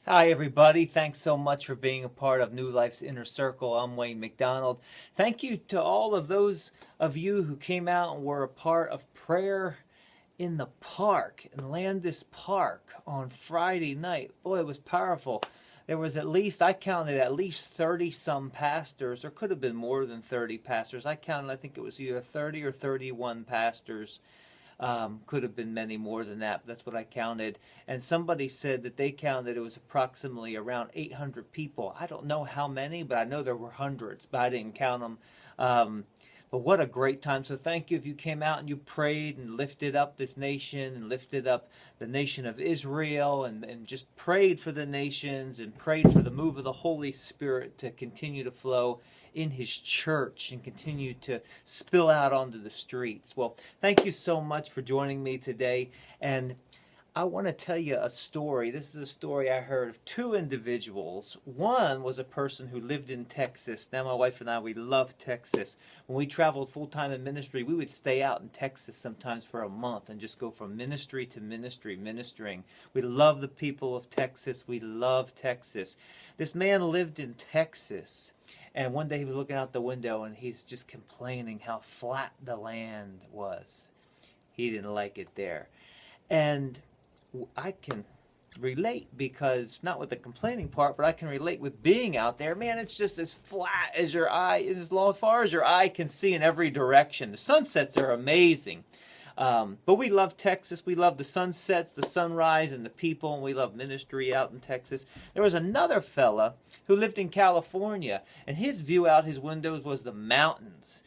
Hi, everybody. Thanks so much for being a part of New Life's Inner Circle. I'm Wayne McDonald. Thank you to all of those of you who came out and were a part of prayer in the park, in Landis Park on Friday night. Boy, it was powerful. There was I counted at least 30 some pastors, or could have been more than 30 pastors. I think it was either 30 or 31 pastors. Could have been many more than that, but that's what I counted. And somebody said that they counted it was approximately around 800 people. I don't know how many, but I know there were hundreds, but I didn't count them. But what a great time. So thank you if you came out and you prayed and lifted up this nation and lifted up the nation of Israel and just prayed for the nations and prayed for the move of the Holy Spirit to continue to flow in His church and continue to spill out onto the streets. Well, thank you so much for joining me today. And I want to tell you a story. This is a story I heard of two individuals. One was a person who lived in Texas. Now my wife and I, we love Texas. When we traveled full-time in ministry, we would stay out in Texas sometimes for a month and just go from ministry to ministry, ministering. We love the people of Texas. We love Texas. This man lived in Texas. And one day he was looking out the window and he's just complaining how flat the land was. He didn't like it there. And I can relate, because not with the complaining part, but I can relate with being out there. Man, it's just as flat as your eye, as far as your eye can see in every direction. The sunsets are amazing. But we love Texas. We love the sunsets, the sunrise, and the people, and we love ministry out in Texas. There was another fella who lived in California, and his view out his windows was the mountains.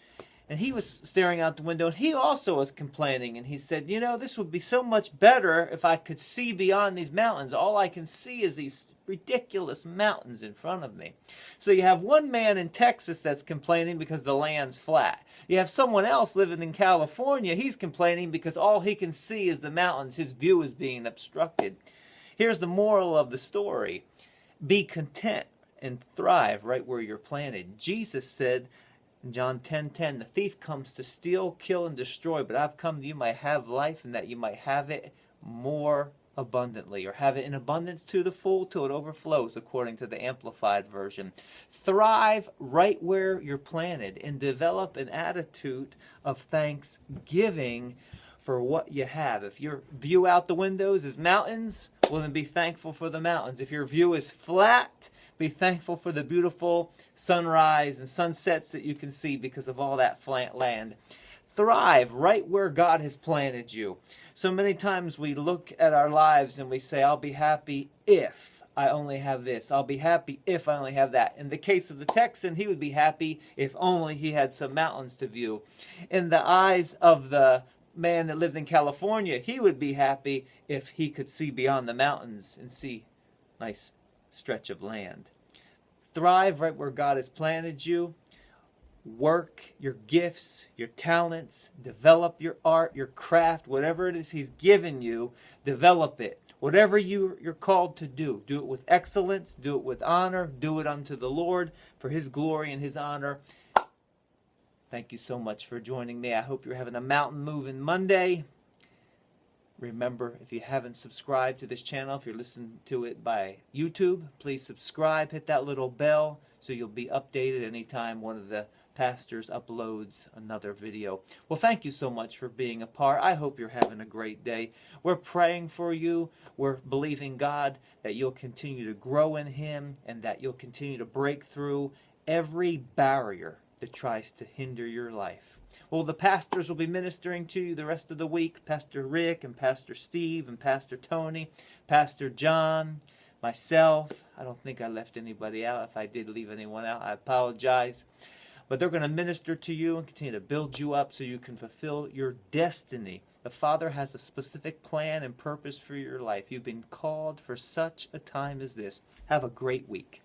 And he was staring out the window, and he also was complaining. And he said, you know, this would be so much better if I could see beyond these mountains. All I can see is these ridiculous mountains in front of me. So you have one man in Texas that's complaining because the land's flat. You have someone else living in California. He's complaining because all he can see is the mountains. His view is being obstructed. Here's the moral of the story. Be content and thrive right where you're planted. Jesus said, in John 10:10, the thief comes to steal, kill, and destroy, but I've come that you might have life and that you might have it more abundantly, or have it in abundance to the full till it overflows, according to the Amplified Version. Thrive right where you're planted and develop an attitude of thanksgiving for what you have. If your view out the windows is mountains, well, then be thankful for the mountains. If your view is flat, be thankful for the beautiful sunrise and sunsets that you can see because of all that flat land. Thrive right where God has planted you. So many times we look at our lives and we say, I'll be happy if I only have this. I'll be happy if I only have that. In the case of the Texan, he would be happy if only he had some mountains to view. In the eyes of the man that lived in California, he would be happy if he could see beyond the mountains and see nice stretch of land. Thrive right where God has planted you. Work your gifts, your talents, develop your art, your craft, whatever it is He's given you, develop it. Whatever you're called to do, do it with excellence, do it with honor, do it unto the Lord for His glory and His honor. Thank you so much for joining me. I hope you're having a mountain moving Monday. Remember, if you haven't subscribed to this channel, if you're listening to it by YouTube, please subscribe, hit that little bell so you'll be updated anytime one of the pastors uploads another video. Well, thank you so much for being a part. I hope you're having a great day. We're praying for you. We're believing God that you'll continue to grow in Him and that you'll continue to break through every barrier that tries to hinder your life. Well, the pastors will be ministering to you the rest of the week. Pastor Rick and Pastor Steve and Pastor Tony, Pastor John, myself. I don't think I left anybody out. If I did leave anyone out, I apologize. But they're going to minister to you and continue to build you up so you can fulfill your destiny. The Father has a specific plan and purpose for your life. You've been called for such a time as this. Have a great week.